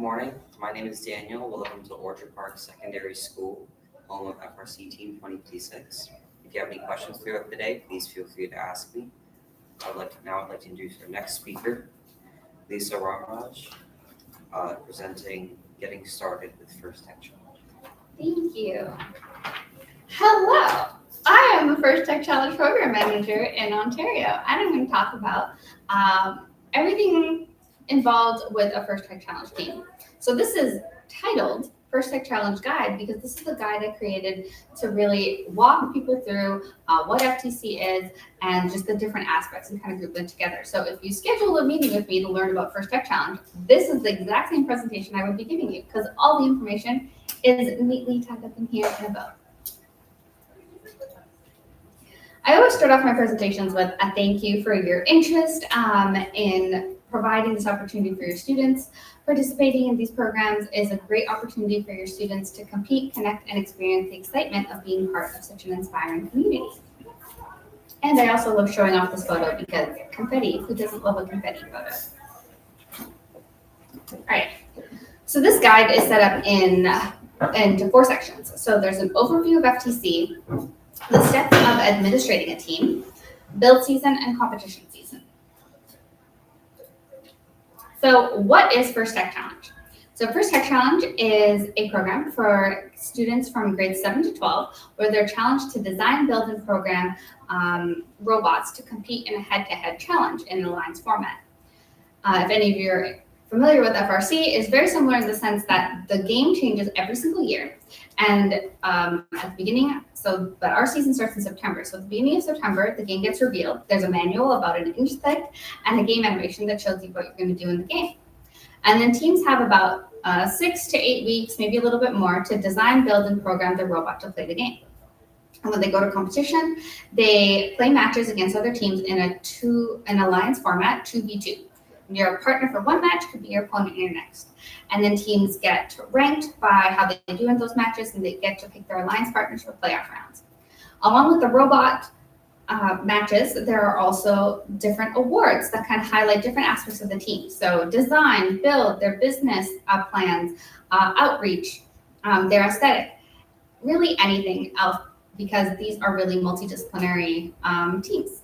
morning. My name is Daniel. Welcome to Orchard Park Secondary School, home of FRC Team 2026. If you have any questions throughout the day, please feel free to ask me. I'd like to introduce our next speaker, Lisa Ramaraj, presenting Getting Started with First Tech Challenge. Thank you. Hello, I am the First Tech Challenge Program Manager in Ontario, and I'm going to talk about everything involved with a First Tech Challenge team. So this is titled First Tech Challenge Guide because this is the guide I created to really walk people through what FTC is and just the different aspects and kind of group them together. So if you schedule a meeting with me to learn about First Tech Challenge, this is the exact same presentation I would be giving you because all the information is neatly tied up in here in a bow. I always start off my presentations with a thank you for your interest in providing this opportunity for your students. Participating in these programs is a great opportunity for your students to compete, connect, and experience the excitement of being part of such an inspiring community. And I also love showing off this photo because confetti, who doesn't love a confetti photo? All right, so this guide is set up into 4 sections. So there's an overview of FTC, the steps of administrating a team, build season, and competition season. So what is First Tech Challenge? So First Tech Challenge is a program for students from grades 7 to 12 where they're challenged to design, build, and program robots to compete in a head-to-head challenge in an alliance format. If any of you are familiar with FRC, it's very similar in the sense that the game changes every single year. And at the beginning, but our season starts in September. So at the beginning of September, the game gets revealed. There's a manual about an inch thick and a game animation that shows you what you're going to do in the game. And then teams have about 6 to 8 weeks, maybe a little bit more, to design, build, and program the robot to play the game. And when they go to competition, they play matches against other teams in an alliance format, 2v2. Your partner for one match could be your opponent in your next. And then teams get ranked by how they do in those matches, and they get to pick their alliance partners for playoff rounds. Along with the robot matches, there are also different awards that kind of highlight different aspects of the team. So design, build, their business plans, outreach, their aesthetic, really anything else, because these are really multidisciplinary teams.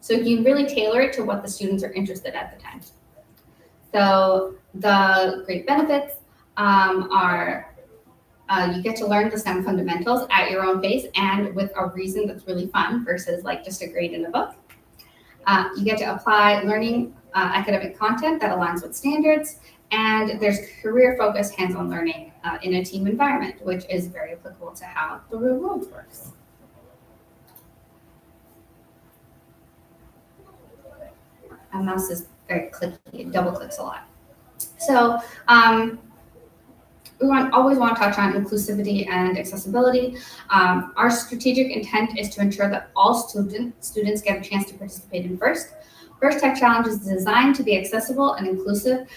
So you can really tailor it to what the students are interested at the time. So the great benefits are you get to learn the STEM fundamentals at your own pace and with a reason that's really fun versus like just a grade in a book. You get to apply learning academic content that aligns with standards, and there's career-focused hands-on learning in a team environment, which is very applicable to how the real world works. My mouse is very clicky, it double clicks a lot. So we always want to touch on inclusivity and accessibility. Our strategic intent is to ensure that all students get a chance to participate in First Tech Challenge is designed to be accessible and inclusive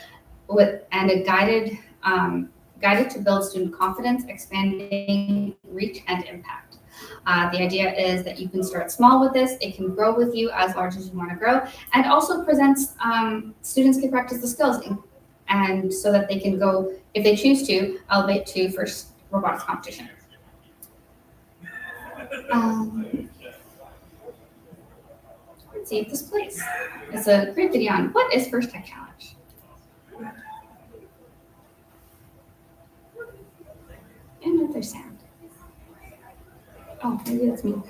and guided to build student confidence, expanding reach and impact. The idea is that you can start small with this. It can grow with you as large as you want to grow, and also presents students can practice the skills and so that they can go, if they choose to, elevate to first robotics competition. Let's see if this plays. It's a great video on what is First Tech Challenge. And another sound. Oh, maybe that's me.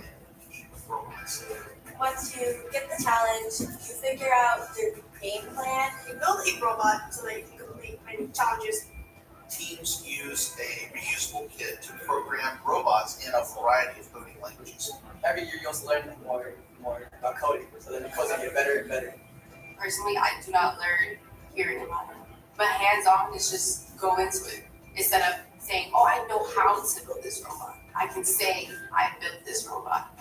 Once you get the challenge, you figure out your game plan. You build a robot so that you can complete many challenges. Teams use a reusable kit to program robots in a variety of coding languages. Every year you also learn more about coding, so then the codes get better and better. Personally, I do not learn hearing about it, but hands-on is just go into it instead of saying, "Oh, I know how to build this robot." I can say, "I built this robot."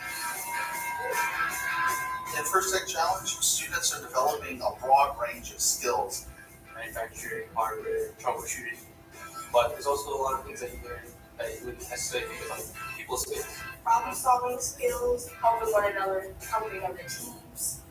In First Tech Challenge, students are developing a broad range of skills. Manufacturing, hardware, troubleshooting, but there's also a lot of things that you learn that you wouldn't necessarily think about people skills. Problem-solving skills, helping one another, helping other teams.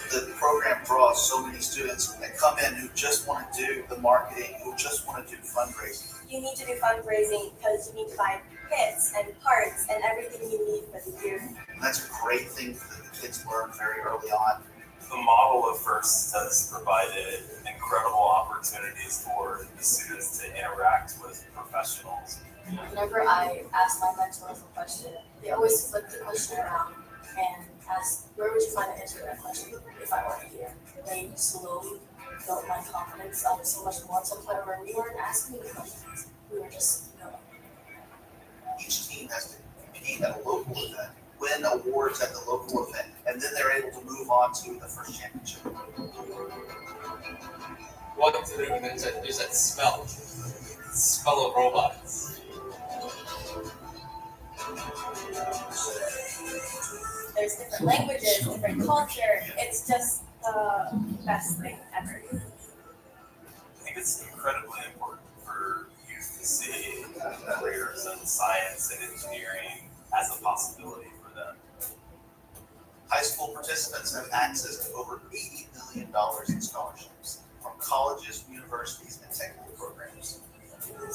the program draws so many students that come in who just want to do the marketing, who just want to do fundraising. You need to do fundraising because you need to buy kits and parts and everything you need for the year. And that's a great thing that the kids learn very early on. The model of FIRST has provided incredible opportunities for the students to interact with professionals. Whenever I ask my mentors a question, they always flip the question around and ask, where would you find the answer to that question if I weren't here? They slowly built my confidence up so much more to the point where we weren't asking the questions. We were just going. Each team has to compete at a local event, win awards at the local event, and then they're able to move on to the first championship. One thing you mentioned is that smell. Smell of robots. There's different languages, different culture. It's just the best thing ever. I think it's incredibly important for youth to see careers in science and engineering as a possibility for them. High school participants have access to over $80 million in scholarships from colleges, universities, and technical programs.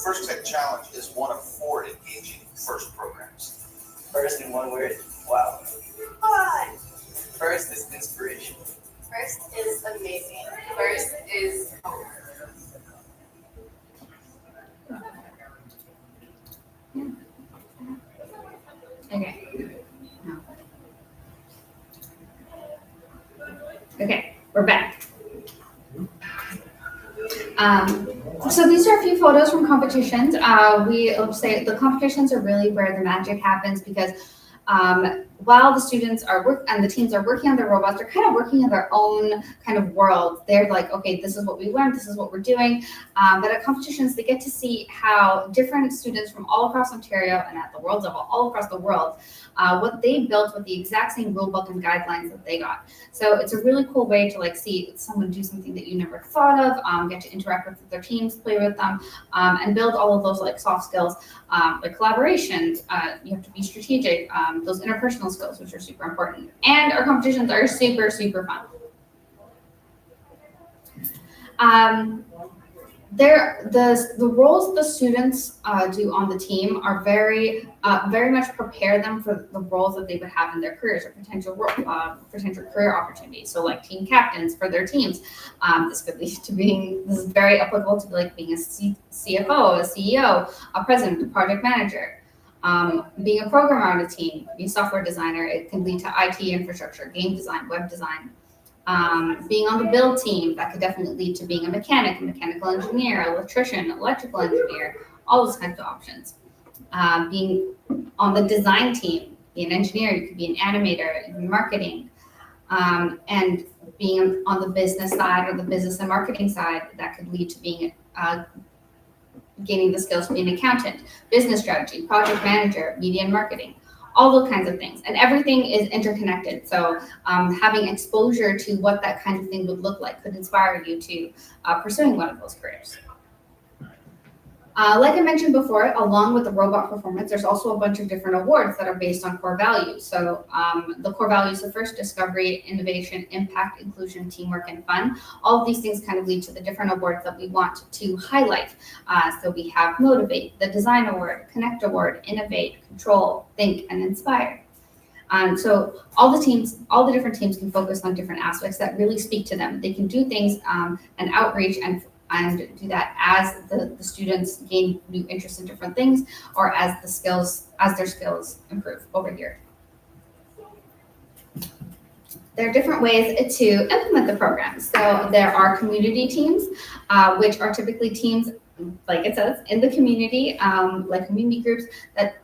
First Tech Challenge is one of 4 engaging FIRST programs. First in one word, wow. Fun! First is inspiration. First is amazing. First is hope. Okay. Okay, we're back. So these are a few photos from competitions. We'll say the competitions are really where the magic happens because while the students are and the teams are working on their robots, they're kind of working in their own kind of world. They're like, okay, this is what we learned, this is what we're doing. But at competitions, they get to see how different students from all across Ontario and at the world level, all across the world, what they built with the exact same rule book and guidelines that they got. So it's a really cool way to like see someone do something that you never thought of, get to interact with their teams, play with them, and build all of those like soft skills, like collaboration. You have to be strategic, those interpersonal skills, which are super important. And our competitions are super, super fun. The roles the students do on the team are very much prepare them for the roles that they would have in their careers or potential career opportunities. So like team captains for their teams. This could lead to this is very applicable to like being a CFO, a CEO, a president, a project manager. Being a programmer on a team, being a software designer, it can lead to IT infrastructure, game design, web design. Being on the build team, that could definitely lead to being a mechanic, a mechanical engineer, electrician, electrical engineer, all those kinds of options. Being on the design team, be an engineer, you could be an animator, even marketing. And being on the business side or the business and marketing side, that could lead to being gaining the skills to be an accountant, business strategy, project manager, media and marketing, all those kinds of things. And everything is interconnected. So having exposure to what that kind of thing would look like could inspire you to pursuing one of those careers. Like I mentioned before, along with the robot performance, there's also a bunch of different awards that are based on core values. So the core values are first discovery, innovation, impact, inclusion, teamwork, and fun. All of these things kind of lead to the different awards that we want to highlight. So we have Motivate, the Design Award, Connect Award, Innovate, Control, Think, and Inspire. So all the different teams can focus on different aspects that really speak to them. They can do things and outreach and do that as the students gain new interest in different things or as their skills improve over here. There are different ways to implement the program. So there are community teams, which are typically teams, like it says, in the community, like community groups that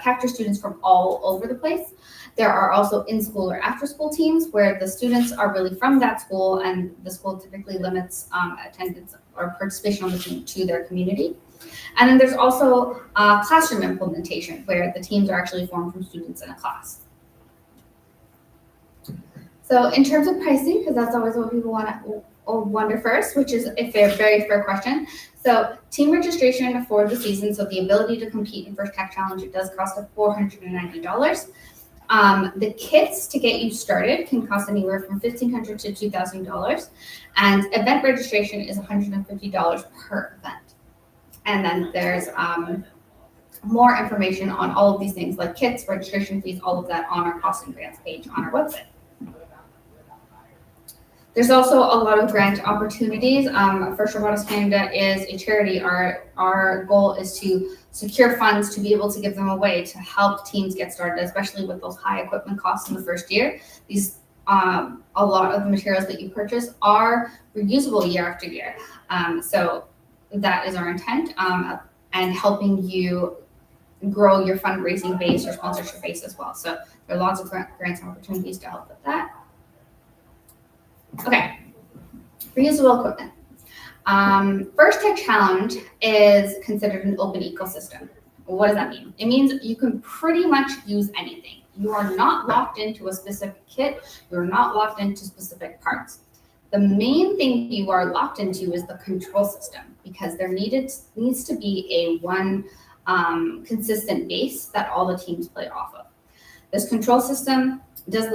capture students from all over the place. There are also in-school or after-school teams where the students are really from that school and the school typically limits attendance or participation on the team to their community. And then there's also classroom implementation where the teams are actually formed from students in a class. So in terms of pricing, because that's always what people wonder first, which is a very fair question. So team registration for the season, so the ability to compete in First Tech Challenge, it does cost $490. The kits to get you started can cost anywhere from $1,500 to $2,000, and event registration is $150 per event. And then there's more information on all of these things like kits, registration fees, all of that on our cost and grants page on our website. There's also a lot of grant opportunities. First Robotics Canada is a charity. Our goal is to secure funds to be able to give them away to help teams get started, especially with those high equipment costs in the first year. These a lot of the materials that you purchase are reusable year after year. So that is our intent, and helping you grow your fundraising base, your sponsorship base as well. So there are lots of grants opportunities to help with that. Okay, reusable equipment. First Tech Challenge is considered an open ecosystem. What does that mean? It means you can pretty much use anything. You are not locked into a specific kit. You're not locked into specific parts. The main thing you are locked into is the control system, because there needs to be a one consistent base that all the teams play off of. This control system does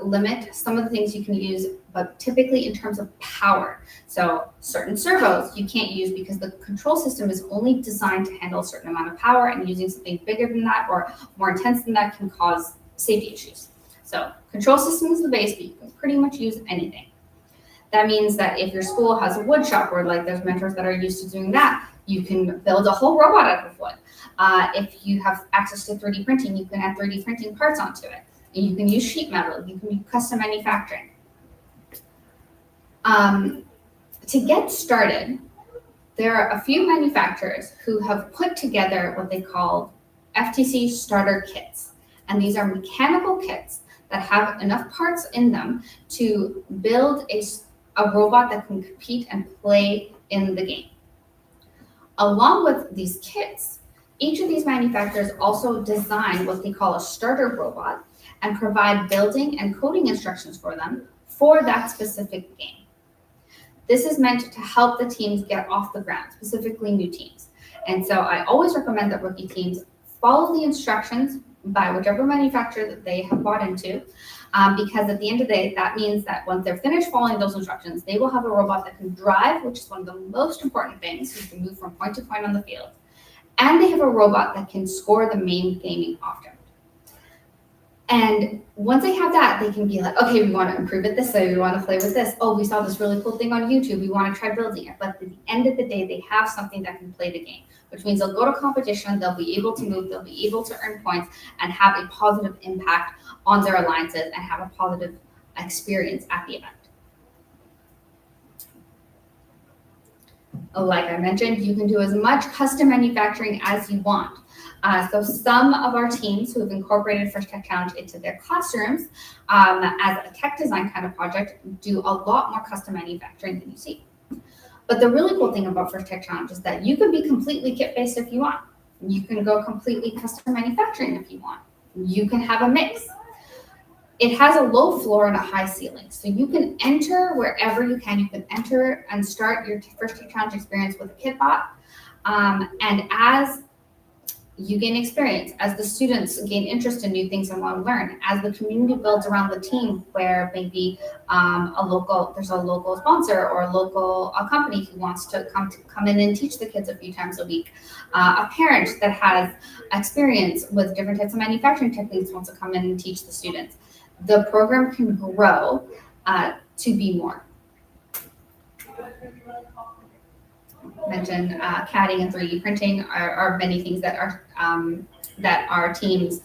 limit some of the things you can use, but typically in terms of power. So certain servos you can't use because the control system is only designed to handle a certain amount of power, and using something bigger than that or more intense than that can cause safety issues. So control system is the base, but you can pretty much use anything. That means that if your school has a wood shop, or like there's mentors that are used to doing that, you can build a whole robot out of wood. If you have access to 3D printing, you can add 3D printing parts onto it. And you can use sheet metal, you can use custom manufacturing. To get started, there are a few manufacturers who have put together what they call FTC starter kits. And these are mechanical kits that have enough parts in them to build a robot that can compete and play in the game. Along with these kits, each of these manufacturers also design what they call a starter robot and provide building and coding instructions for them for that specific game. This is meant to help the teams get off the ground, specifically new teams. And so I always recommend that rookie teams follow the instructions by whichever manufacturer that they have bought into, because at the end of the day, that means that once they're finished following those instructions, they will have a robot that can drive, which is one of the most important things, so you can move from point to point on the field. And they have a robot that can score the main gaming object. And once they have that, they can be like, okay, we want to improve it this way, we want to play with this. Oh, we saw this really cool thing on YouTube, we want to try building it. But at the end of the day, they have something that can play the game, which means they'll go to competition, they'll be able to move, they'll be able to earn points and have a positive impact on their alliances and have a positive experience at the event. Like I mentioned, you can do as much custom manufacturing as you want. So some of our teams who have incorporated First Tech Challenge into their classrooms as a tech design kind of project do a lot more custom manufacturing than you see. But the really cool thing about First Tech Challenge is that you can be completely kit-based if you want. You can go completely custom manufacturing if you want. You can have a mix. It has a low floor and a high ceiling. So you can enter wherever you can. You can enter and start your First Tech Challenge experience with a kitbot. And as you gain experience, as the students gain interest in new things and want to learn, as the community builds around the team, where maybe there's a local sponsor or a company who wants to come in and teach the kids a few times a week, a parent that has experience with different types of manufacturing techniques wants to come in and teach the students. The program can grow to be more. Mention CADing and 3D printing are many things that our teams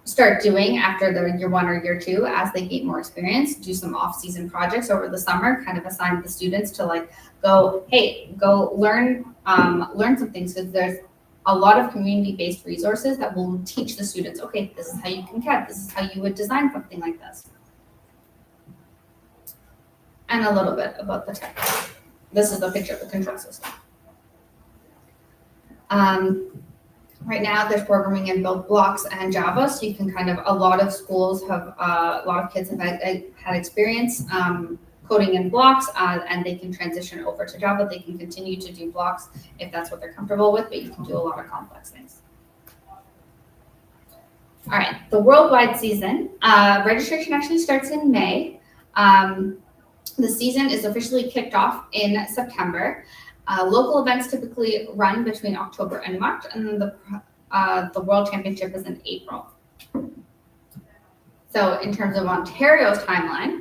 start doing after their year one or year two as they gain more experience. Do some off-season projects over the summer, kind of assign the students to go learn some things, because there's a lot of community-based resources that will teach the students, okay, this is how you can CAD, this is how you would design something like this. And a little bit about the tech. This is the picture of the control system. Right now, there's programming in both Blocks and Java, so you can a lot of schools have, a lot of kids have had experience coding in Blocks, and they can transition over to Java. They can continue to do Blocks if that's what they're comfortable with, but you can do a lot of complex things. All right, the worldwide season. Registration actually starts in May. The season is officially kicked off in September. Local events typically run between October and March, and then the World Championship is in April. So in terms of Ontario's timeline,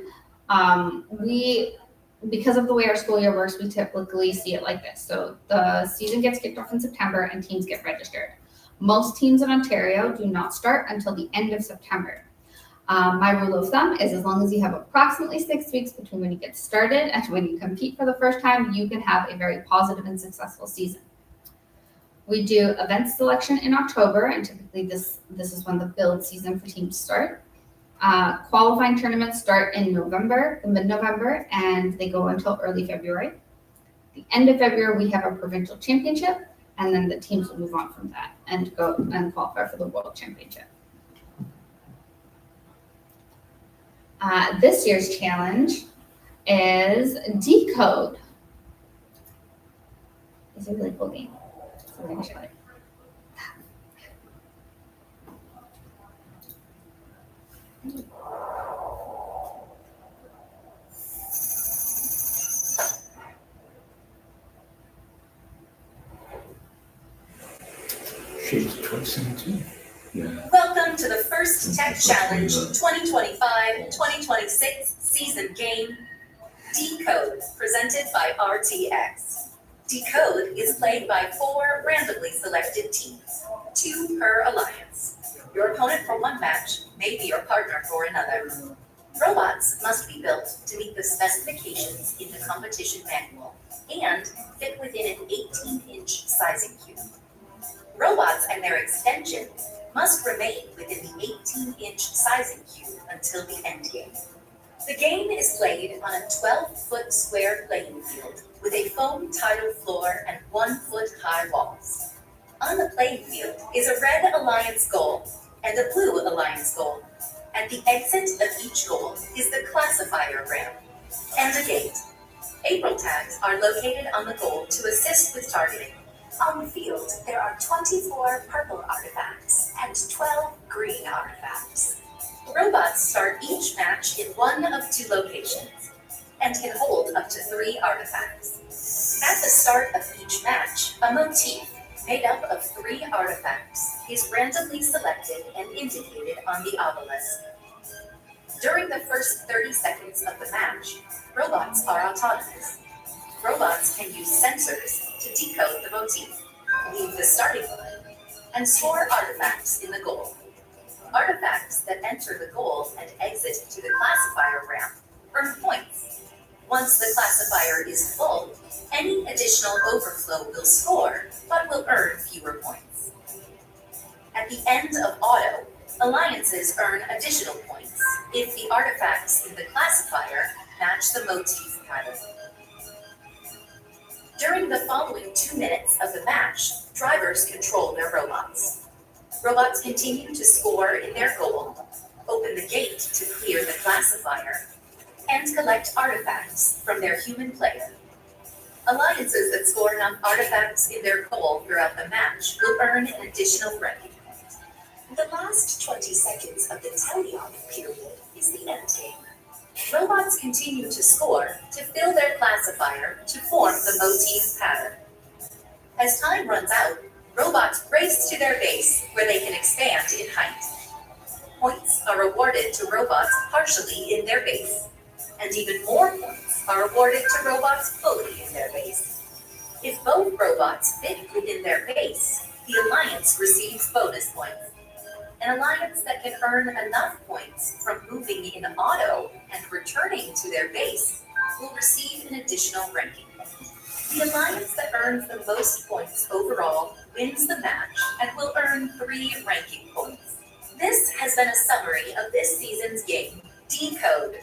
because of the way our school year works, we typically see it like this. So the season gets kicked off in September and teams get registered. Most teams in Ontario do not start until the end of September. My rule of thumb is as long as you have approximately 6 weeks between when you get started and when you compete for the first time, you can have a very positive and successful season. We do event selection in October, and typically this is when the build season for teams start. Qualifying tournaments start in November, mid-November, and they go until early February. The end of February, we have a provincial championship, and then the teams will move on from that and go and qualify for the World Championship. This year's challenge is Decode. It's a really cool game. So we're going to show it. She's 2017. Yeah. Welcome to the First Tech Challenge 2025-2026 season game, Decode, presented by RTX. Decode is played by 4 randomly selected teams, 2 per alliance. Your opponent for one match may be your partner for another. Robots must be built to meet the specifications in the competition manual and fit within an 18-inch sizing cube. Robots and their extensions must remain within the 18-inch sizing cube until the end game. The game is played on a 12-foot square playing field with a foam tile floor and 1-foot-high walls. On the playing field is a red alliance goal and a blue alliance goal. At the exit of each goal is the classifier ramp and a gate. April tags are located on the goal to assist with targeting. On the field, there are 24 purple artifacts and 12 green artifacts. Robots start each match in one of 2 locations and can hold up to 3 artifacts. At the start of each match, a motif made up of 3 artifacts is randomly selected and indicated on the obelisk. During the first 30 seconds of the match, robots are autonomous. Robots can use sensors to decode the motif, leave the starting line, and store artifacts in the goal. Artifacts that enter the goal and exit to the classifier ramp earn points. Once the classifier is full, any additional overflow will score, but will earn fewer points. At the end of auto, alliances earn additional points if the artifacts in the classifier match the motif pattern. During the following 2 minutes of the match, drivers control their robots. Robots continue to score in their goal, open the gate to clear the classifier, and collect artifacts from their human player. Alliances that score enough artifacts in their goal throughout the match will earn an additional ranking point. The last 20 seconds of the teleoff period is the end game. Robots continue to score to fill their classifier to form the motif pattern. As time runs out, robots race to their base where they can expand in height. Points are awarded to robots partially in their base, and even more points are awarded to robots fully in their base. If both robots fit within their base, the alliance receives bonus points. An alliance that can earn enough points from moving in auto and returning to their base will receive an additional ranking. The alliance that earns the most points overall wins the match and will earn 3 ranking points. This has been a summary of this season's game, Decode.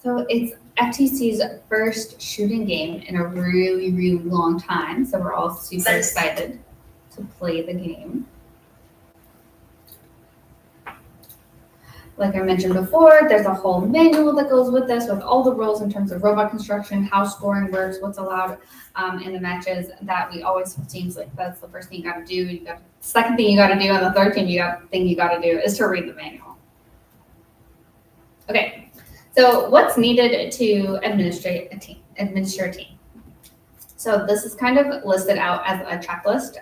So it's FTC's first shooting game in a really, really long time. So we're all super excited to play the game. Like I mentioned before, there's a whole manual that goes with this with all the rules in terms of robot construction, how scoring works, what's allowed in the matches that we always tell teams like that's the first thing you got to do. Second thing you got to do, and the third thing you got to do is to read the manual. Okay, so what's needed to administer a team? So this is kind of listed out as a checklist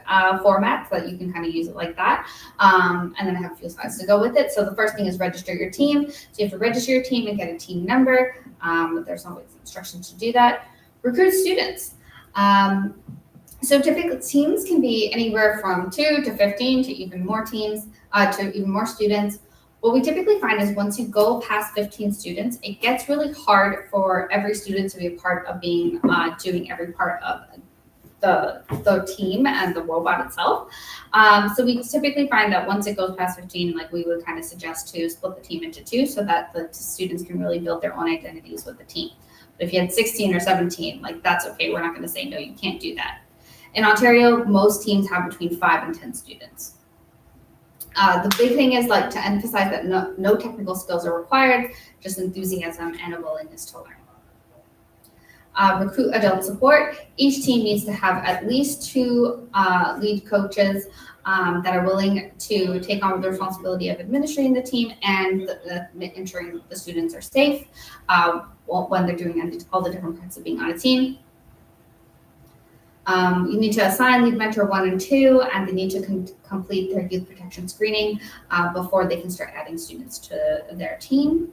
format so that you can kind of use it like that. And then I have a few slides to go with it. So the first thing is register your team. So you have to register your team and get a team number. There's always instructions to do that. Recruit students. So typically teams can be anywhere from 2 to 15 to even more teams, to even more students. What we typically find is once you go past 15 students, it gets really hard for every student to be a part of being doing every part of the team and the robot itself. So we typically find that once it goes past 15, like we would kind of suggest to split the team into 2 so that the students can really build their own identities with the team. But if you had 16 or 17, like that's okay. We're not going to say, no, you can't do that. In Ontario, most teams have between 5 and 10 students. The big thing is like to emphasize that no technical skills are required, just enthusiasm and a willingness to learn. Recruit adult support. Each team needs to have at least 2 lead coaches that are willing to take on the responsibility of administrating the team and ensuring the students are safe when they're doing all the different parts of being on a team. You need to assign lead mentor 1 and 2, and they need to complete their youth protection screening before they can start adding students to their team.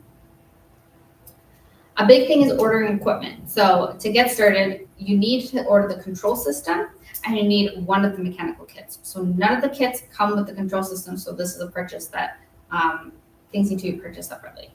A big thing is ordering equipment. So to get started, you need to order the control system and you need one of the mechanical kits. So none of the kits come with the control system. So this is a purchase that things need to be purchased separately.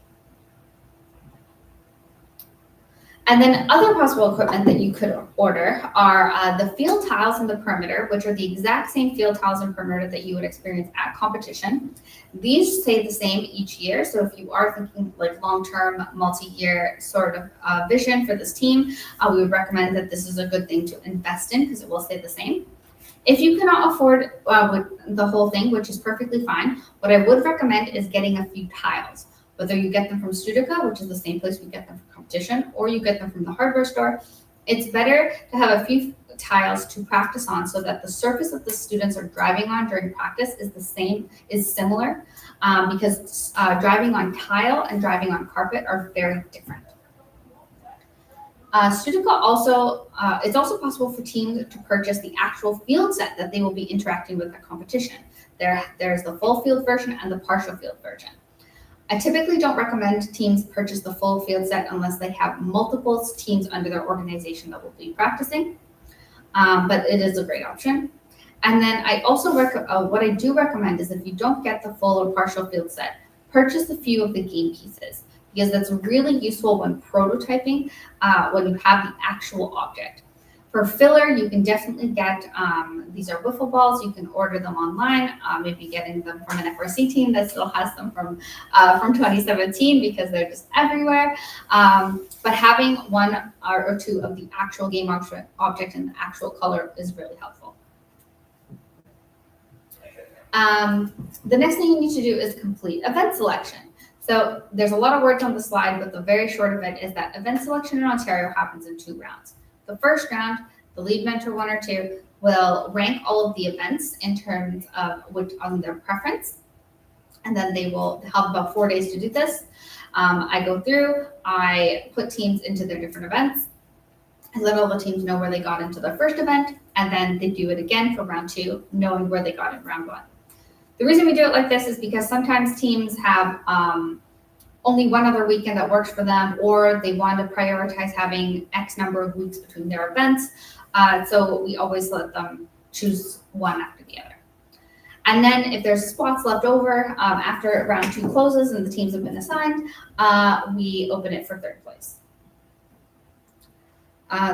And then other possible equipment that you could order are the field tiles and the perimeter, which are the exact same field tiles and perimeter that you would experience at competition. These stay the same each year. So if you are thinking like long-term, multi-year sort of vision for this team, we would recommend that this is a good thing to invest in because it will stay the same. If you cannot afford the whole thing, which is perfectly fine, what I would recommend is getting a few tiles. Whether you get them from Studica, which is the same place we get them for competition, or you get them from the hardware store, it's better to have a few tiles to practice on so that the surface that the students are driving on during practice is similar, because driving on tile and driving on carpet are very different. Studica also, it's also possible for teams to purchase the actual field set that they will be interacting with at competition. There's the full field version and the partial field version. I typically don't recommend teams purchase the full field set unless they have multiple teams under their organization that will be practicing, but it is a great option. And then I also what I do recommend is if you don't get the full or partial field set, purchase a few of the game pieces because that's really useful when prototyping when you have the actual object. For filler, you can definitely get, these are wiffle balls. You can order them online, maybe getting them from an FRC team that still has them from 2017 because they're just everywhere. But having 1 or 2 of the actual game object in the actual color is really helpful. The next thing you need to do is complete event selection. So there's a lot of words on the slide, but the very short of it is that event selection in Ontario happens in 2 rounds. The first round, the lead mentor 1 or 2 will rank all of the events in terms of on their preference. And then they will have about 4 days to do this. I go through, I put teams into their different events. I let all the teams know where they got into their first event, and then they do it again for round 2, knowing where they got in round 1. The reason we do it like this is because sometimes teams have only one other weekend that works for them, or they want to prioritize having X number of weeks between their events. So we always let them choose one after the other. And then if there's spots left over after round 2 closes and the teams have been assigned, we open it for 3rd place.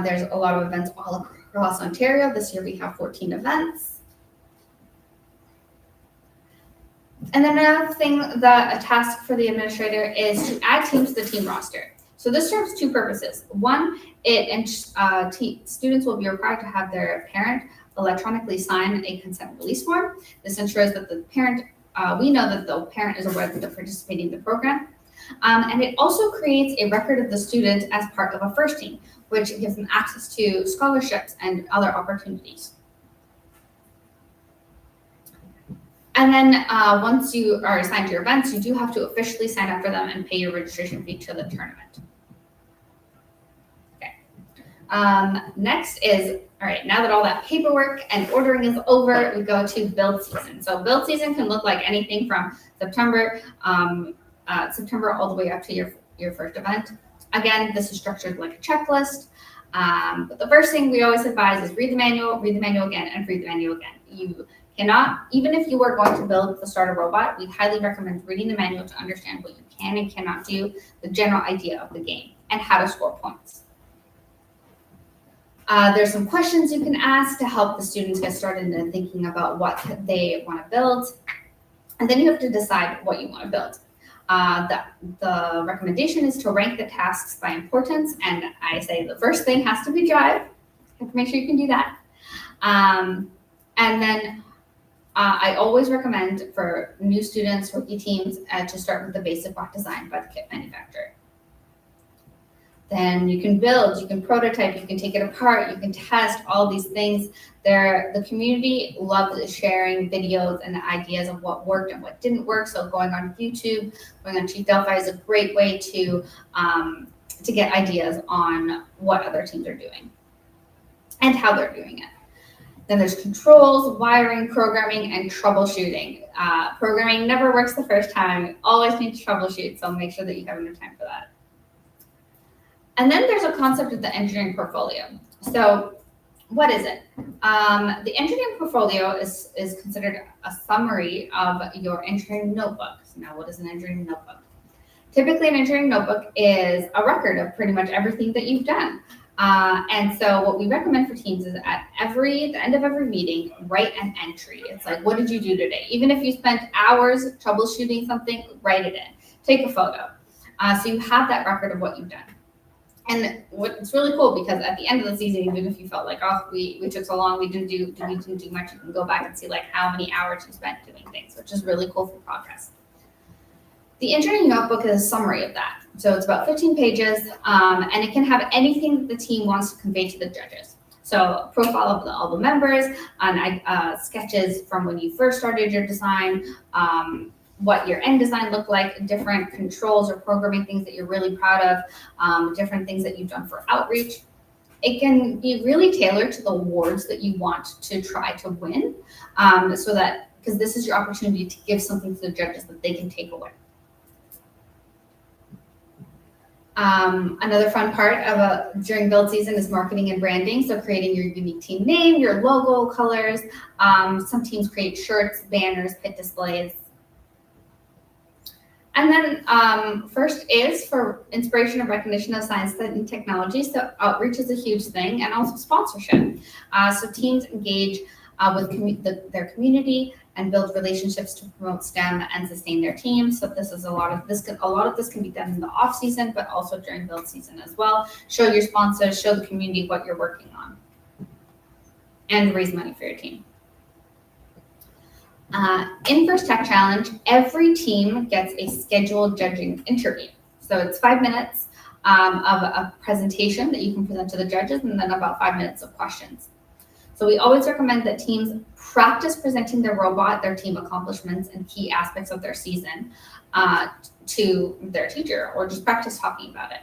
There's a lot of events all across Ontario. This year we have 14 events. And then another thing that a task for the administrator is to add teams to the team roster. So this serves 2 purposes. One, students will be required to have their parent electronically sign a consent release form. This ensures that the parent we know that the parent is aware that they're participating in the program. And it also creates a record of the student as part of a first team, which gives them access to scholarships and other opportunities. And then once you are assigned to your events, you do have to officially sign up for them and pay your registration fee to the tournament. Okay. Next is, all right, now that all that paperwork and ordering is over, we go to build season. So build season can look like anything from September all the way up to your first event. Again, this is structured like a checklist. But the first thing we always advise is read the manual again, and read the manual again. You cannot, even if you are going to build the starter robot, we highly recommend reading the manual to understand what you can and cannot do, the general idea of the game, and how to score points. There's some questions you can ask to help the students get started in thinking about what they want to build. And then you have to decide what you want to build. The recommendation is to rank the tasks by importance, and I say the first thing has to be drive. You have to make sure you can do that. And then I always recommend for new students, rookie teams, to start with the basic block design by the kit manufacturer. Then you can build, you can prototype, you can take it apart, you can test all these things. The community loves sharing videos and ideas of what worked and what didn't work. So going on YouTube, going on Chief Delphi is a great way to get ideas on what other teams are doing and how they're doing it. Then there's controls, wiring, programming, and troubleshooting. Programming never works the first time. You always need to troubleshoot, so make sure that you have enough time for that. And then there's a concept of the engineering portfolio. So what is it? The engineering portfolio is considered a summary of your engineering notebook. So now what is an engineering notebook? Typically an engineering notebook is a record of pretty much everything that you've done. And so what we recommend for teams is at the end of every meeting, write an entry. It's like, what did you do today? Even if you spent hours troubleshooting something, write it in. Take a photo. So you have that record of what you've done. And what's really cool, because at the end of the season, even if you felt like, oh, we took so long, we didn't do much, you can go back and see like how many hours you spent doing things, which is really cool for progress. The engineering notebook is a summary of that. So it's about 15 pages, and it can have anything that the team wants to convey to the judges. So a profile of all the members, and sketches from when you first started your design, what your end design looked like, different controls or programming things that you're really proud of, different things that you've done for outreach. It can be really tailored to the awards that you want to try to win, so that, because this is your opportunity to give something to the judges that they can take away. Another fun part of during build season is marketing and branding. So creating your unique team name, your logo, colors. Some teams create shirts, banners, pit displays. And then first is for inspiration and recognition of science and technology. So outreach is a huge thing, and also sponsorship. So teams engage with their community and build relationships to promote STEM and sustain their teams. So this is a lot of this can be done in the off season, but also during build season as well. Show your sponsors, show the community what you're working on, and raise money for your team. In First Tech Challenge, every team gets a scheduled judging interview. So it's 5 minutes of a presentation that you can present to the judges, and then about 5 minutes of questions. So we always recommend that teams practice presenting their robot, their team accomplishments, and key aspects of their season to their teacher, or just practice talking about it.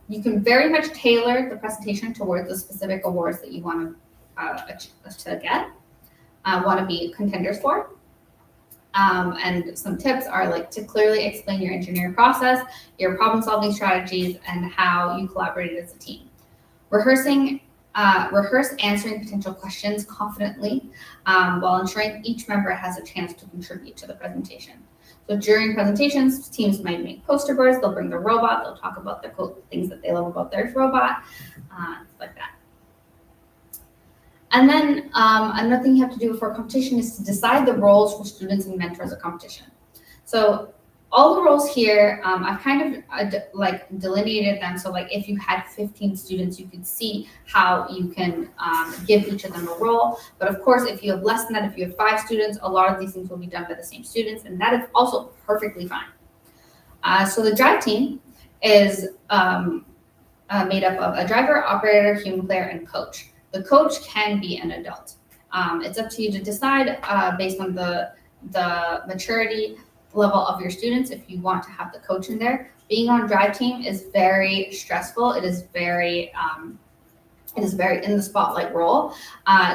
You can very much tailor the presentation towards the specific awards that you want to be contenders for. And some tips are like to clearly explain your engineering process, your problem-solving strategies, and how you collaborated as a team. Rehearse answering potential questions confidently while ensuring each member has a chance to contribute to the presentation. So during presentations, teams might make poster boards, they'll bring their robot, they'll talk about the cool things that they love about their robot, like that. And then another thing you have to do before competition is to decide the roles for students and mentors of competition. So all the roles here, I've kind of like delineated them. So like if you had 15 students, you could see how you can give each of them a role. But of course, if you have less than that, if you have 5 students, a lot of these things will be done by the same students, and that is also perfectly fine. So the drive team is made up of a driver, operator, human player, and coach. The coach can be an adult. It's up to you to decide based on the maturity level of your students if you want to have the coach in there. Being on drive team is very stressful. It is very in the spotlight role.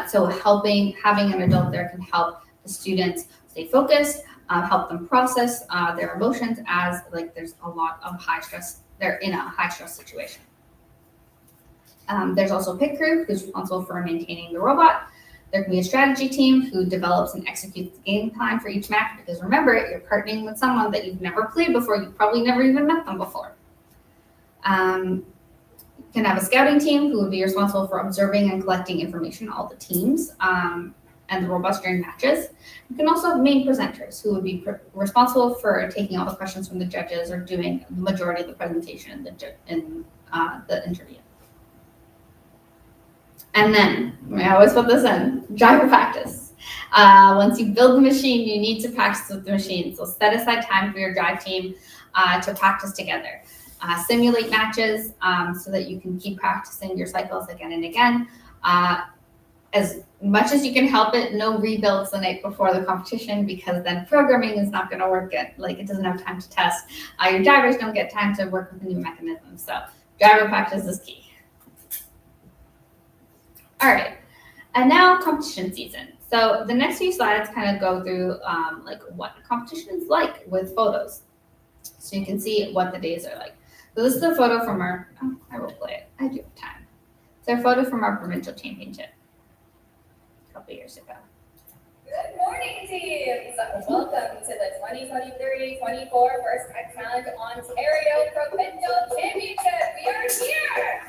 So having an adult there can help the students stay focused, help them process their emotions as like there's a lot of high stress. They're in a high stress situation. There's also a pit crew who's responsible for maintaining the robot. There can be a strategy team who develops and executes the game plan for each match, because remember, you're partnering with someone that you've never played before. You've probably never even met them before. You can have a scouting team who would be responsible for observing and collecting information on all the teams and the robots during matches. You can also have main presenters who would be responsible for taking all the questions from the judges or doing the majority of the presentation in the interview. And then, I always put this in, driver practice. Once you build the machine, you need to practice with the machine. So set aside time for your drive team to practice together. Simulate matches so that you can keep practicing your cycles again and again. As much as you can help it, no rebuilds the night before the competition, because then programming is not going to work. It doesn't have time to test. Your drivers don't get time to work with the new mechanisms. So driver practice is key. All right, and now competition season. So the next few slides kind of go through like what a competition is like with photos. So you can see what the days are like. So this is a photo from I will play it, I do have time. It's a photo from our provincial championship a couple years ago. Good morning, teams! Welcome to the 2023-24 First Tech Challenge Ontario Provincial Championship. We are here!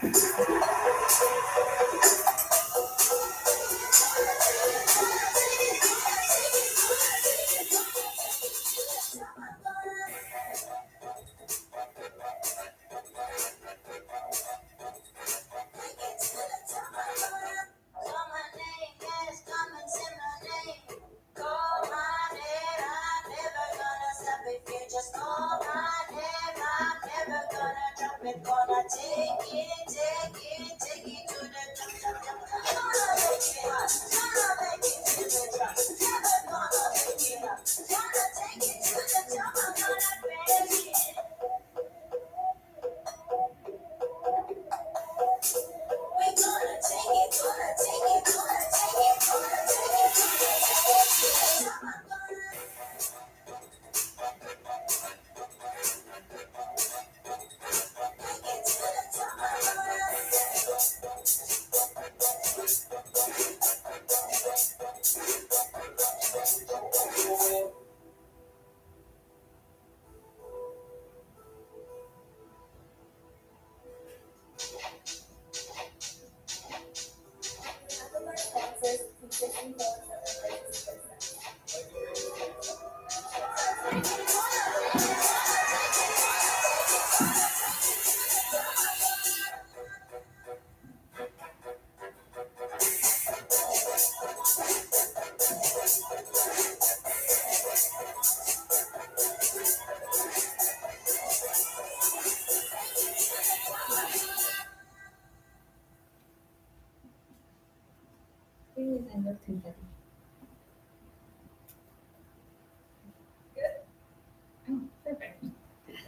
Oh, perfect.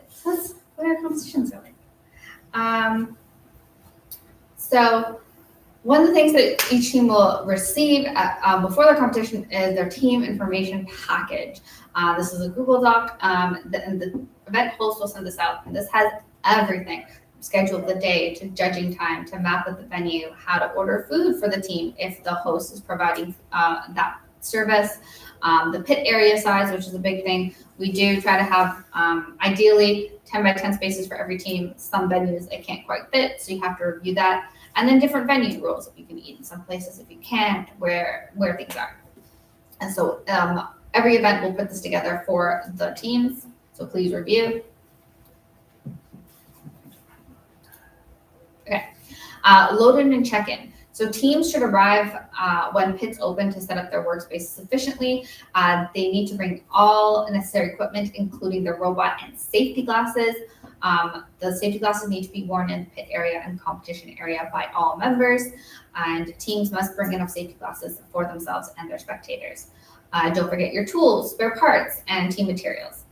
So that's what our competitions are like. So one of the things that each team will receive before the competition is their team information package. This is a Google Doc, and the event host will send this out, and this has everything. Schedule of the day to judging time to map at the venue, how to order food for the team if the host is providing that service, the pit area size, which is a big thing. We do try to have ideally 10 by 10 spaces for every team. Some venues it can't quite fit, so you have to review that. And then different venue rules, if you can eat in some places, if you can't, where things are. And so every event will put this together for the teams. So So please review. Okay, load in and check in. So teams should arrive when pits open to set up their workspace sufficiently. They need to bring all necessary equipment, including the robot and safety glasses. The safety glasses need to be worn in the pit area and competition area by all members, and teams must bring enough safety glasses for themselves and their spectators. Don't forget your tools, spare parts, and team materials.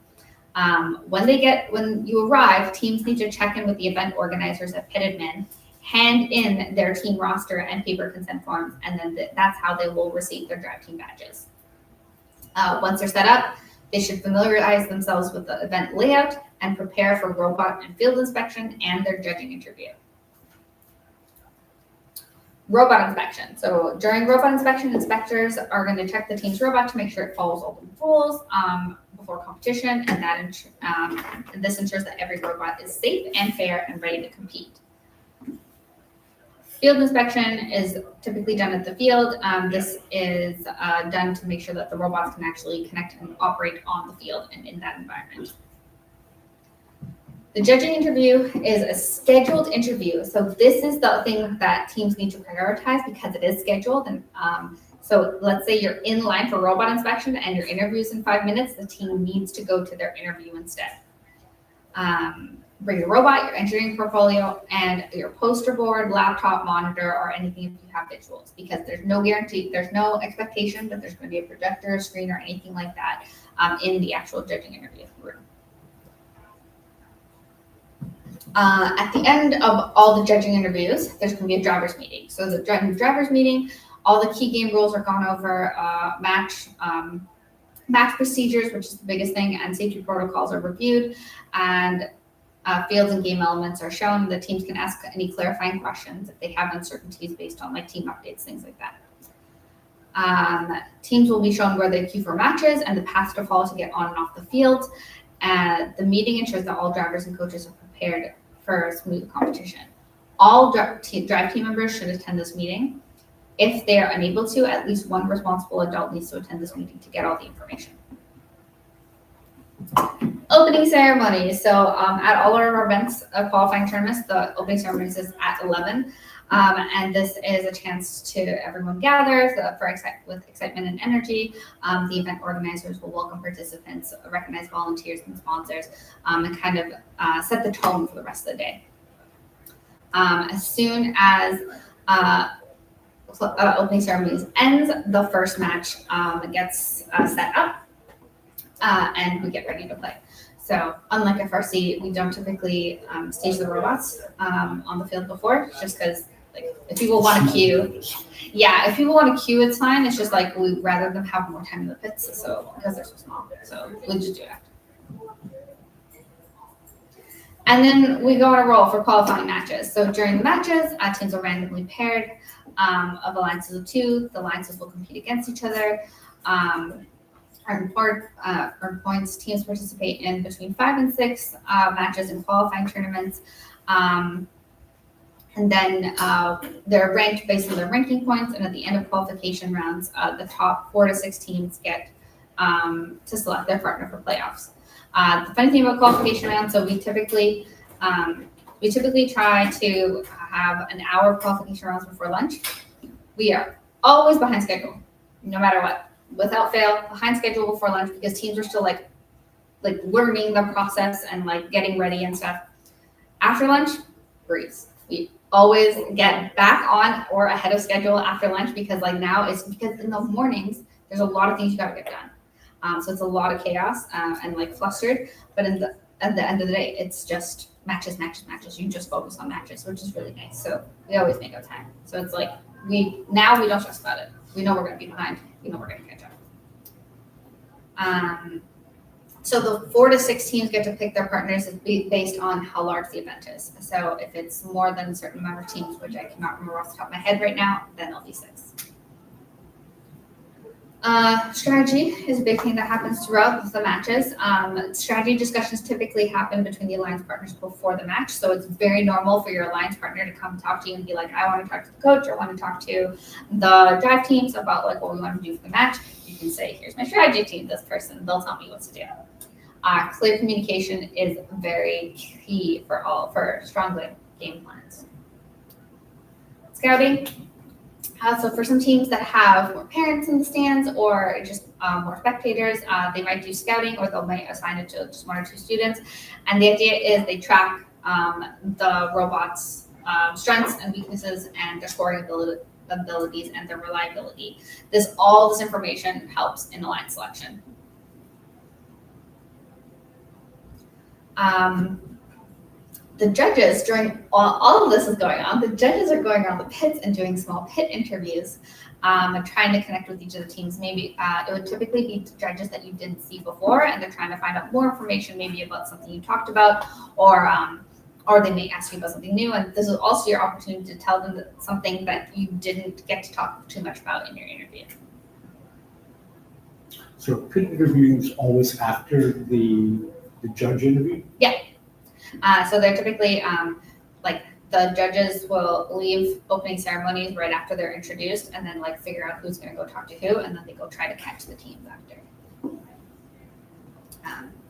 When you arrive, teams need to check in with the event organizers at Pit Admin, hand in their team roster and paper consent forms, and then that's how they will receive their drive team badges. Once they're set up, they should familiarize themselves with the event layout and prepare for robot and field inspection and their judging interview. Robot inspection. So during robot inspection, inspectors are going to check the team's robot to make sure it follows all the rules before competition, and this ensures that every robot is safe and fair and ready to compete. Field inspection is typically done at the field. This is done to make sure that the robots can actually connect and operate on the field and in that environment. The judging interview is a scheduled interview. So this is the thing that teams need to prioritize because it is scheduled. And so let's say you're in line for robot inspection and your interview is in 5 minutes, the team needs to go to their interview instead. Bring your robot, your engineering portfolio, and your poster board, laptop, monitor, or anything if you have visuals, because there's no guarantee, there's no expectation that there's going to be a projector, screen, or anything like that in the actual judging interview room. At the end of all the judging interviews, there's going to be a driver's meeting. So the driver's meeting, all the key game rules are gone over, match procedures, which is the biggest thing, and safety protocols are reviewed, and fields and game elements are shown. The teams can ask any clarifying questions if they have uncertainties based on like team updates, things like that. Teams will be shown where they queue for matches and the paths to follow to get on and off the field. The meeting ensures that all drivers and coaches are prepared for a smooth competition. All drive team members should attend this meeting. If they are unable to, at least one responsible adult needs to attend this meeting to get all the information. Opening ceremony. So at all our events, qualifying tournaments, the opening ceremony is at 11. And this is a chance to everyone gather with excitement and energy. The event organizers will welcome participants, recognize volunteers and sponsors, and kind of set the tone for the rest of the day. As soon as opening ceremonies ends, the first match gets set up, and we get ready to play. So unlike FRC, we don't typically stage the robots on the field before, just because like if people want to queue, if people want to queue, it's fine. It's just like we'd rather them have more time in the pits, so because they're so small. So we'll just do that. And then we go on a roll for qualifying matches. So during the matches, teams are randomly paired of alliances of 2. The alliances will compete against each other. Earn points. Teams participate in between 5 and 6 matches in qualifying tournaments. And then they're ranked based on their ranking points. And at the end of qualification rounds, the top 4 to 6 teams get to select their partner for playoffs. The funny thing about qualification rounds, so we typically try to have an hour of qualification rounds before lunch. We are always behind schedule, no matter what. Without fail, behind schedule before lunch because teams are still like learning the process and like getting ready and stuff. After lunch, breeze. We always get back on or ahead of schedule after lunch because like now it's because in the mornings there's a lot of things you gotta get done. So it's a lot of chaos and like flustered. But at the end of the day, it's just matches. You just focus on matches, which is really nice. So we always make up time. So it's like we don't stress about it. We know we're gonna be behind. We know we're gonna catch up. So the 4 to 6 teams get to pick their partners based on how large the event is. So if it's more than a certain amount of teams, which I cannot remember off the top of my head right now, then it'll be 6. Strategy is a big thing that happens throughout the matches. Strategy discussions typically happen between the alliance partners before the match. So it's very normal for your alliance partner to come talk to you and be like, I want to talk to the coach, or I want to talk to the drive teams about like what we want to do for the match. You can say, here's my strategy team, this person, they'll tell me what to do. Clear communication is very key for strong game plans. Scouting. So for some teams that have more parents in the stands or just more spectators, they might do scouting or they might assign it to just 1 or 2 students. And the idea is they track the robots' strengths and weaknesses and their scoring abilities and their reliability. All this information helps in alliance selection. The judges, during all of this is going on, the judges are going around the pits and doing small pit interviews and trying to connect with each of the teams. Maybe it would typically be judges that you didn't see before, and they're trying to find out more information, maybe about something you talked about, or they may ask you about something new. And this is also your opportunity to tell them something that you didn't get to talk too much about in your interview. So pit interviews always after the judge interview? Yeah. So they're typically like the judges will leave opening ceremonies right after they're introduced and then like figure out who's going to go talk to who, and then they go try to catch the teams after.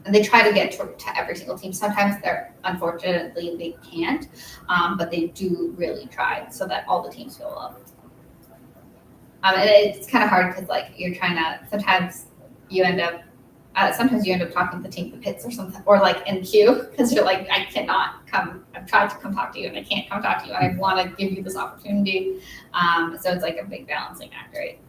And they try to get to every single team. Sometimes unfortunately they can't, but they do really try so that all the teams feel loved. And it's kind of hard because like you're trying to, sometimes you end up talking to the team at the pits or something, or like in queue, because you're like, I cannot come, I've tried to come talk to you and I can't come talk to you. I want to give you this opportunity. So it's like a big balancing act, right?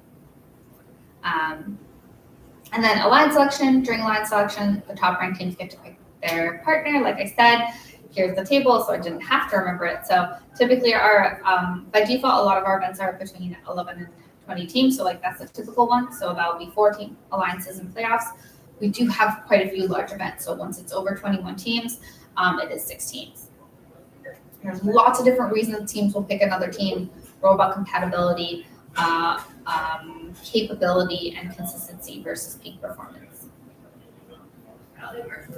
And then alliance selection. During alliance selection, the top ranked teams get to pick their partner. Like I said, here's the table, so I didn't have to remember it. So typically by default, a lot of our events are between 11 and 20 teams. So like that's a typical one. So that'll be 4 team alliances and playoffs. We do have quite a few large events. So once it's over 21 teams, it is 6 teams. There's lots of different reasons teams will pick another team: robot compatibility, capability, and consistency versus peak performance.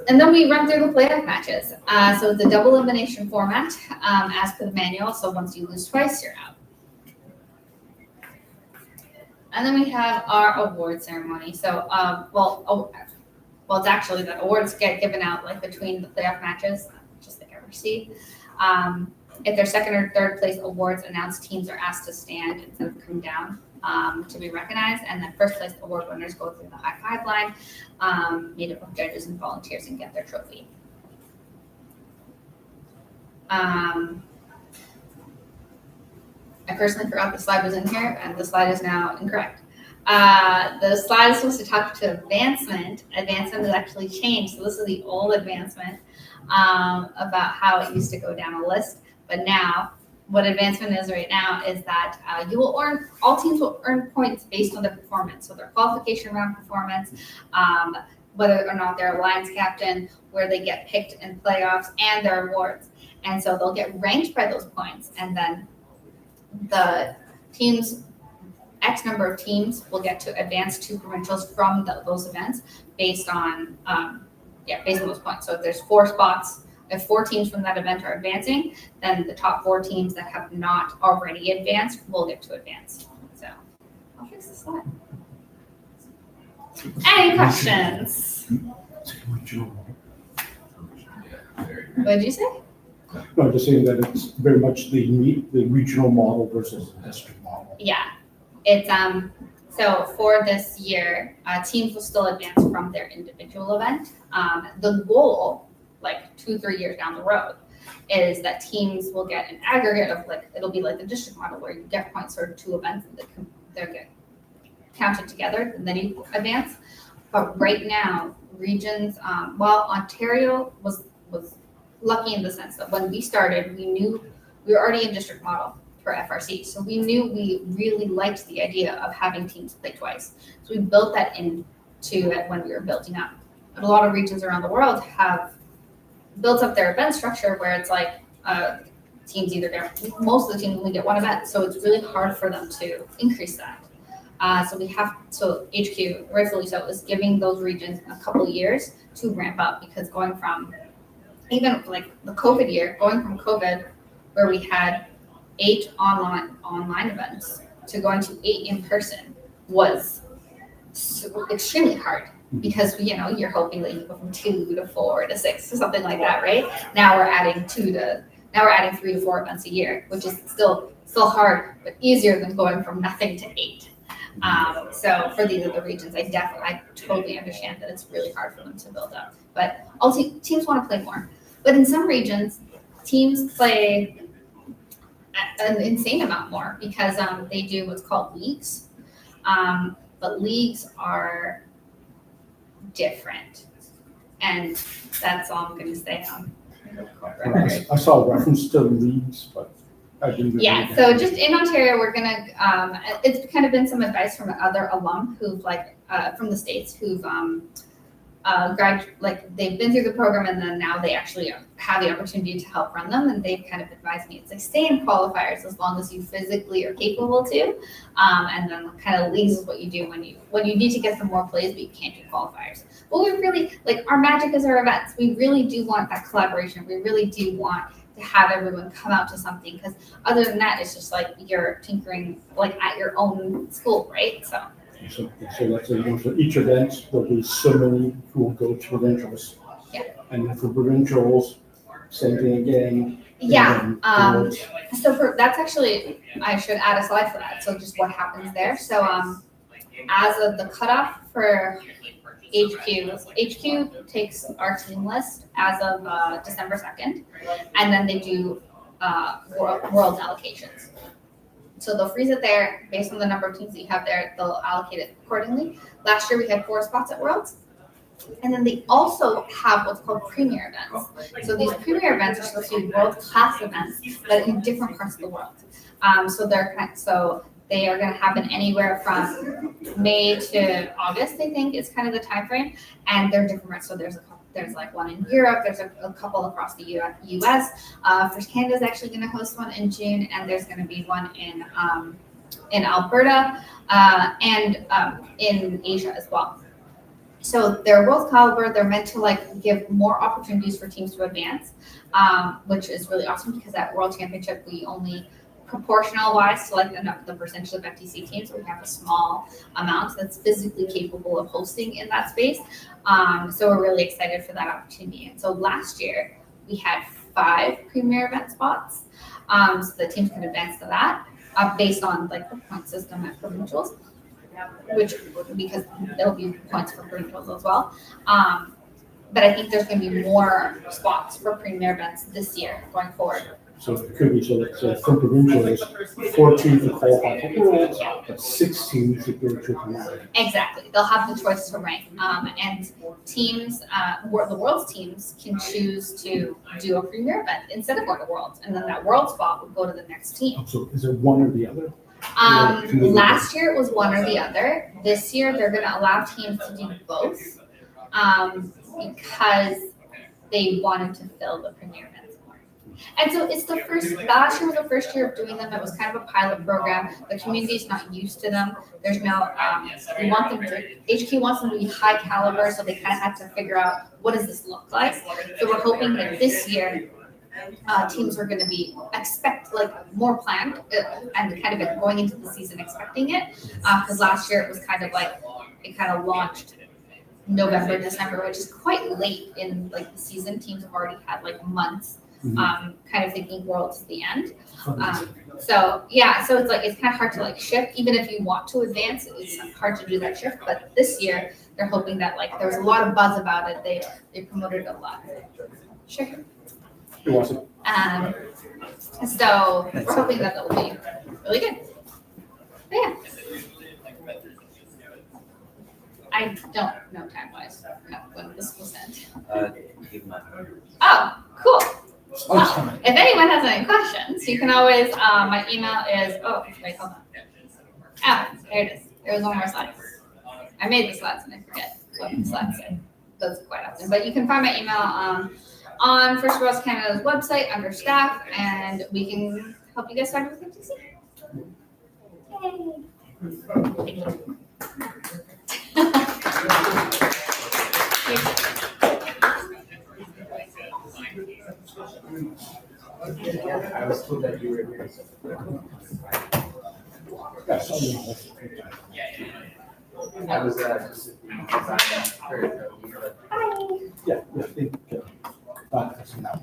And then we run through the playoff matches. So it's a double elimination format as per the manual. So once you lose twice, you're out. And then we have our award ceremony. So, it's actually that awards get given out like between the playoff matches, just like FRC. If they're second or third place awards announced, teams are asked to stand instead of come down to be recognized. And then first place award winners go through the high five line, made up of judges and volunteers, and get their trophy. I personally forgot the slide was in here, and the slide is now incorrect. The slide is supposed to talk to advancement. Advancement has actually changed. So this is the old advancement about how it used to go down a list. But now, what advancement is right now is that all teams will earn points based on their performance. So their qualification round performance, whether or not they're alliance captain, where they get picked in playoffs, and their awards. And so they'll get ranked by those points, and then the teams, X number of teams, will get to advance to provincials from those events based on those points. So if there's 4 spots, if 4 teams from that event are advancing, then the top 4 teams that have not already advanced will get to advance. So I'll fix the slide. Any questions? What did you say? No, just saying that it's very much the regional model versus the district model. Yeah, it's so for this year, teams will still advance from their individual event. The goal, like 2-3 years down the road, is that teams will get an aggregate of it'll be like the district model where you get points for 2 events and they get counted together and then you advance. But right now, regions, while Ontario was lucky in the sense that when we started, we knew we were already in district model for FRC. So we knew we really liked the idea of having teams play twice. So we built that into it when we were building up. But a lot of regions around the world have built up their event structure where it's like teams most of the teams only get 1 event. So it's really hard for them to increase that. So HQ, rightfully so, is giving those regions a couple of years to ramp up, because going from even like the COVID year, going from COVID where we had 8 online events to going to 8 in person was extremely hard. because, you know, you're hoping that you go from 2 to 4 to 6 or something like that, right? Now we're adding 3 to 4 events a year, which is still hard, but easier than going from nothing to 8. So for these other regions, I totally understand that it's really hard for them to build up. But all teams want to play more. But in some regions, teams play an insane amount more because they do what's called leagues. But leagues are different. And that's all I'm going to say on corporate. I saw a reference to leagues, but I didn't. Yeah, so just in Ontario, we're gonna, it's kind of been some advice from other alum who've from the States who've they've been through the program and then now they actually have the opportunity to help run them, and they've kind of advised me, it's like stay in qualifiers as long as you physically are capable to, and then kind of leagues is what you do when you need to get some more plays but you can't do qualifiers. But we really, our magic is our events. We really do want that collaboration. We really do want to have everyone come out to something, because other than that, it's just like you're tinkering at your own school, right? So let's say, for each event, there'll be so many who will go to provincials. Yeah. And then for provincials, same thing again. Yeah. So that's actually, I should add a slide for that. So just what happens there. So as of the cutoff for HQ takes our team list as of December 2nd, and then they do world allocations. So they'll freeze it there based on the number of teams that you have there. They'll allocate it accordingly. Last year we had 4 spots at Worlds, and then they also have what's called premier events. So these premier events are supposed to be world-class events that are in different parts of the world. So they are going to happen anywhere from May to August, I think, is kind of the time frame, and they're different. So there's one in Europe, there's a couple across the U.S. First Canada is actually going to host one in June, and there's going to be one in Alberta and in Asia as well. So they're world caliber. They're meant to give more opportunities for teams to advance, which is really awesome because at World Championship we only proportional wise to the percentage of FTC teams, we have a small amount that's physically capable of hosting in that space. So we're really excited for that opportunity. And so last year we had 5 premier event spots. So the teams can advance to that based on the point system at provincials, because there'll be points for provincials as well. But I think there's going to be more spots for premier events this year going forward. So it could be so from provincials, 14 to qualify for Worlds, but 16 to go to the Exactly. They'll have the choice to rank. And teams, the Worlds teams can choose to do a premier event instead of going to Worlds. And then that World spot would go to the next team. So is it one or the other? Last year it was one or the other. This year they're going to allow teams to do both because they wanted to fill the premier events more. And so it's last year was the first year of doing them. It was kind of a pilot program. The community is not used to them. There's no, HQ wants them to be high caliber, so they kind of had to figure out what does this look like. So we're hoping that this year teams are going to be more planned and kind of going into the season expecting it, because last year it was kind of it kind of launched November, December, which is quite late in the season. Teams have already had months, kind of thinking Worlds at the end. So it's kind of hard to shift. Even if you want to advance, it's hard to do that shift. But this year they're hoping that there was a lot of buzz about it. They promoted it a lot. Sure. You're awesome. So we're hoping that will be really good. But yeah. I don't know time-wise when this will send. Oh, cool. Well, if anyone has any questions, you can always, my email is, wait, hold on. Oh, there it is. There was one more slide. I made the slides and I forget what the slides say. Does it quite often. But you can find my email on First Worlds Canada's website under staff, and we can help you get started with FTC. Yay. Thank you. I was told that you were here. I was just design for the Yeah, I think, that's enough.